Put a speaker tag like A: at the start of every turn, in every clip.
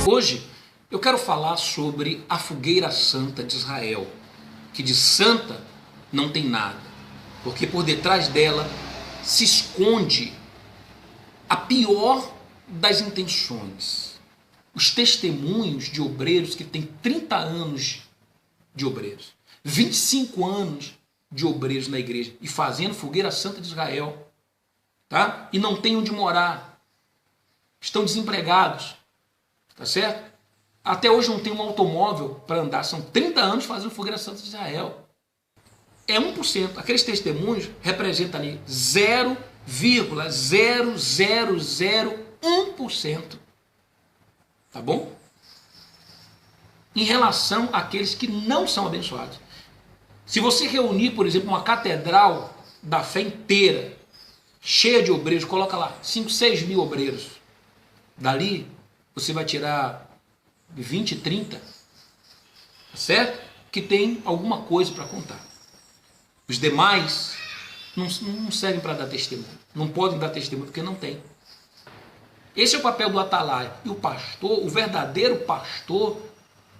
A: Hoje eu quero falar sobre a fogueira santa de Israel, que de santa não tem nada, porque por detrás dela se esconde a pior das intenções. Os testemunhos de obreiros que têm 30 anos de obreiros, 25 anos de obreiros na igreja e fazendo fogueira santa de Israel, tá? E não têm onde morar, estão desempregados, tá certo? Até hoje não tem um automóvel para andar, são 30 anos fazendo fogueira santa de Israel. É 1%, aqueles testemunhos representam ali 0,0001%, tá bom? Em relação àqueles que não são abençoados. Se você reunir, por exemplo, uma catedral da fé inteira, cheia de obreiros, coloca lá 5, 6 mil obreiros, dali você vai tirar 20, 30, certo? Que tem alguma coisa para contar. Os demais não servem para dar testemunho, não podem dar testemunho porque não tem. Esse é o papel do atalaia. E o pastor, o verdadeiro pastor,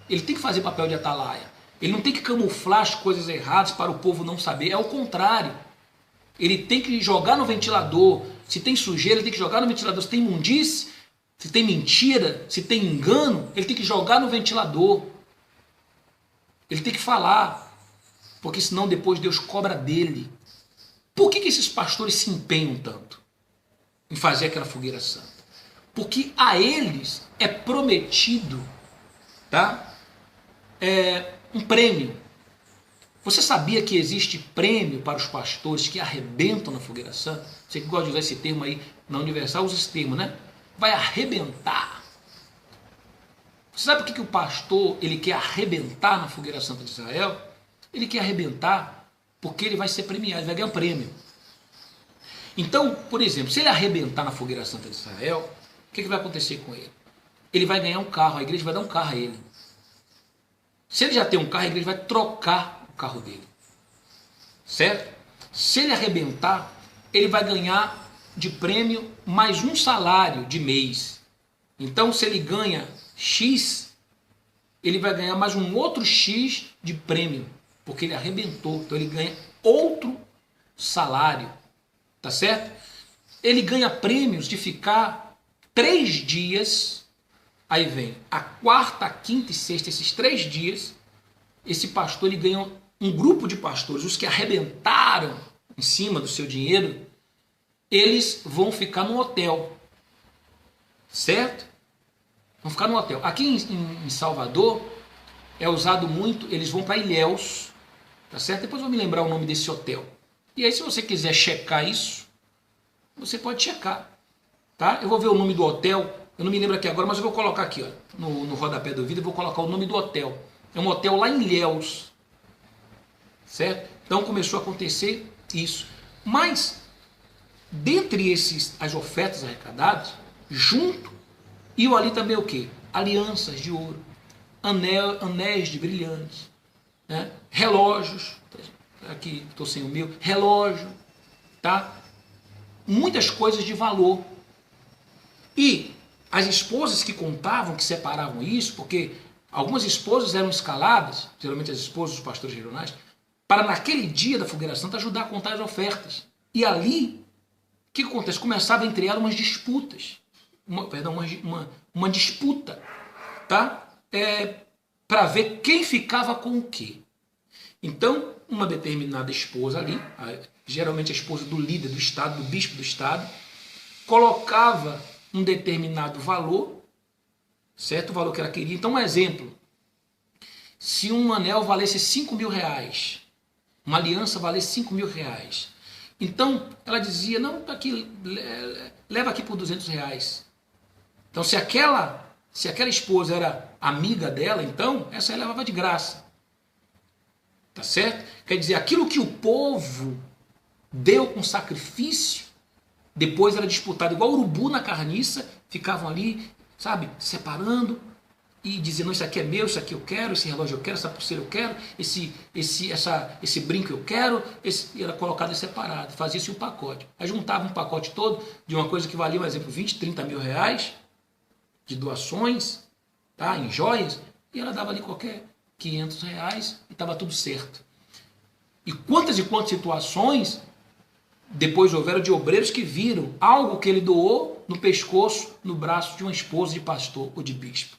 A: ele tem que fazer papel de atalaia. Ele não tem que camuflar as coisas erradas para o povo não saber, é o contrário. Ele tem que jogar no ventilador. Se tem sujeira, ele tem que jogar no ventilador. Se tem imundície, se tem mentira, se tem engano, ele tem que jogar no ventilador. Ele tem que falar, porque senão depois Deus cobra dele. Por que esses pastores se empenham tanto em fazer aquela fogueira santa? Porque a eles é prometido, tá? Um prêmio. Você sabia que existe prêmio para os pastores que arrebentam na fogueira santa? Você que gosta de usar esse termo aí na Universal, usa esse termo, né? Vai arrebentar. Você sabe por que o pastor ele quer arrebentar na fogueira santa de Israel? Ele quer arrebentar porque ele vai ser premiado, ele vai ganhar um prêmio. Então, por exemplo, se ele arrebentar na fogueira santa de Israel, o que vai acontecer com ele? Ele vai ganhar um carro, a igreja vai dar um carro a ele. Se ele já tem um carro, a igreja vai trocar o carro dele. Certo? Se ele arrebentar, ele vai ganhar de prêmio mais um salário de mês. Então, se ele ganha X, ele vai ganhar mais um outro X de prêmio, porque ele arrebentou. Então, ele ganha outro salário. Tá certo? Ele ganha prêmios de ficar 3 dias. Aí vem a quarta, a quinta e sexta, esses 3 dias, esse pastor ele ganha um grupo de pastores, os que arrebentaram em cima do seu dinheiro, eles vão ficar no hotel, certo? Vão ficar no hotel. Aqui em Salvador é usado muito, eles vão para Ilhéus, tá certo? Depois eu vou me lembrar o nome desse hotel. E aí se você quiser checar isso, você pode checar, tá? Eu vou ver o nome do hotel. Eu não me lembro aqui agora, mas eu vou colocar aqui, ó, no rodapé do vídeo, eu vou colocar o nome do hotel. É um hotel lá em Ilhéus, certo? Então começou a acontecer isso. Mas, dentre as ofertas arrecadadas, junto, iam ali também o quê? Alianças de ouro, anéis de brilhantes, né? Relógios, aqui estou sem o meu, relógio, tá? Muitas coisas de valor. E as esposas que contavam, que separavam isso, porque algumas esposas eram escaladas, geralmente as esposas dos pastores regionais, para naquele dia da fogueira santa ajudar a contar as ofertas. E ali, o que acontece? Começava entre elas umas disputas, uma disputa, tá? Para ver quem ficava com o quê. Então, uma determinada esposa ali, geralmente a esposa do líder do estado, do bispo do estado, colocava um determinado valor, certo? O valor que ela queria. Então, um exemplo, se um anel valesse 5 mil reais, uma aliança valesse 5 mil reais, então ela dizia, não, tá aqui, leva aqui por 200 reais. Então, se aquela esposa era amiga dela, então, essa ela levava de graça. Tá certo? Quer dizer, aquilo que o povo deu com sacrifício, depois era disputado, igual urubu na carniça, ficavam ali, sabe, separando e dizendo, isso aqui é meu, isso aqui eu quero, esse relógio eu quero, essa pulseira eu quero, esse brinco eu quero, e era colocado separado, fazia-se um pacote. Aí juntava um pacote todo de uma coisa que valia, por exemplo, 20, 30 mil reais de doações, tá? Em joias, e ela dava ali qualquer R$ 500 e estava tudo certo. E quantas situações depois houveram de obreiros que viram algo que ele doou no pescoço, no braço de uma esposa de pastor ou de bispo.